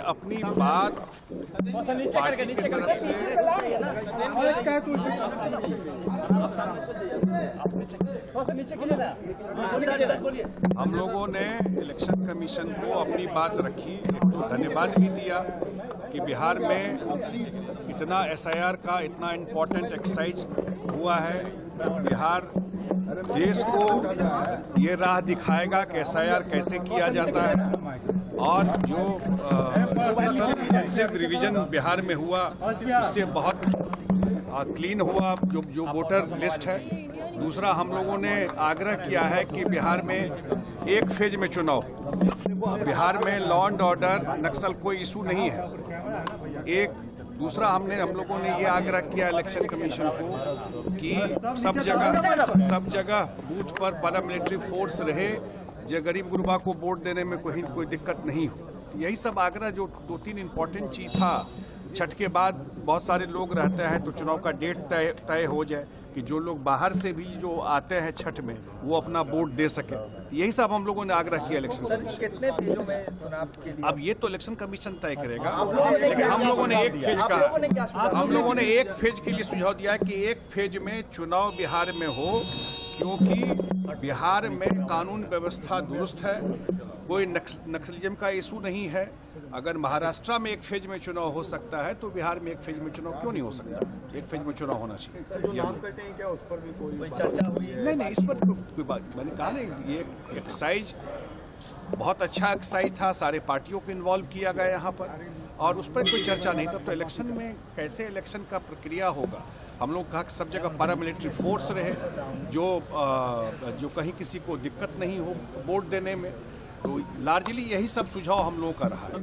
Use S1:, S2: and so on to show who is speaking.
S1: अपनी बात पार्टी की तरफ से हम लोगों ने इलेक्शन कमीशन को अपनी बात रखी। एक तो धन्यवाद भी दिया कि बिहार में इतना SIR का इतना इम्पोर्टेंट एक्सरसाइज हुआ है। बिहार देश को ये राह दिखाएगा कि SIR कैसे किया जाता है, और जो स्पेशल इंटेंसिव रिवीजन बिहार में हुआ उससे बहुत क्लीन हुआ जो वोटर लिस्ट है। दूसरा, हम लोगों ने आग्रह किया है कि बिहार में एक फेज में चुनाव। बिहार में लॉ एंड ऑर्डर नक्सल कोई इशू नहीं है। दूसरा, हम लोगों ने ये आग्रह किया इलेक्शन कमीशन को कि सब जगह बूथ पर पैरामिलिट्री फोर्स रहे, जो गरीब गुरबा को वोट देने में कोई दिक्कत नहीं हो। यही सब आग्रह जो 2-3 इम्पोर्टेंट चीज था। छठ के बाद बहुत सारे लोग रहते हैं, तो चुनाव का डेट तय हो जाए कि जो लोग बाहर से भी जो आते हैं छठ में वो अपना वोट दे सके। यही सब हम लोगों ने आग्रह किया इलेक्शन कमीशन।
S2: कितने फेजों में चुनाव के लिए?
S1: अब ये तो इलेक्शन कमीशन तय करेगा, लेकिन हम लोगों ने एक फेज का हम लोगों ने एक फेज के लिए सुझाव दिया कि एक फेज में चुनाव बिहार में हो, क्योंकि बिहार में कानून व्यवस्था दुरुस्त है, कोई नक्सलिज्म का इशू नहीं है। अगर महाराष्ट्र में एक फेज में चुनाव हो सकता है तो बिहार में एक फेज में चुनाव क्यों नहीं हो सकता? एक फेज में चुनाव होना चाहिए।
S2: क्या उस पर भी कोई चर्चा हुई है?
S1: नहीं, इस पर कोई बात, मैंने कहा नहीं, ये एक्सरसाइज बहुत अच्छा एक्सरसाइज था। सारे पार्टियों को इन्वॉल्व किया गया यहाँ पर, और उस पर कोई चर्चा नहीं था। तो इलेक्शन में कैसे इलेक्शन का प्रक्रिया होगा, हम लोग कहा कि सब जगह पैरामिलिट्री फोर्स रहे, जो कहीं किसी को दिक्कत नहीं हो वोट देने में। तो लार्जली यही सब सुझाव हम लोगों का रहा है।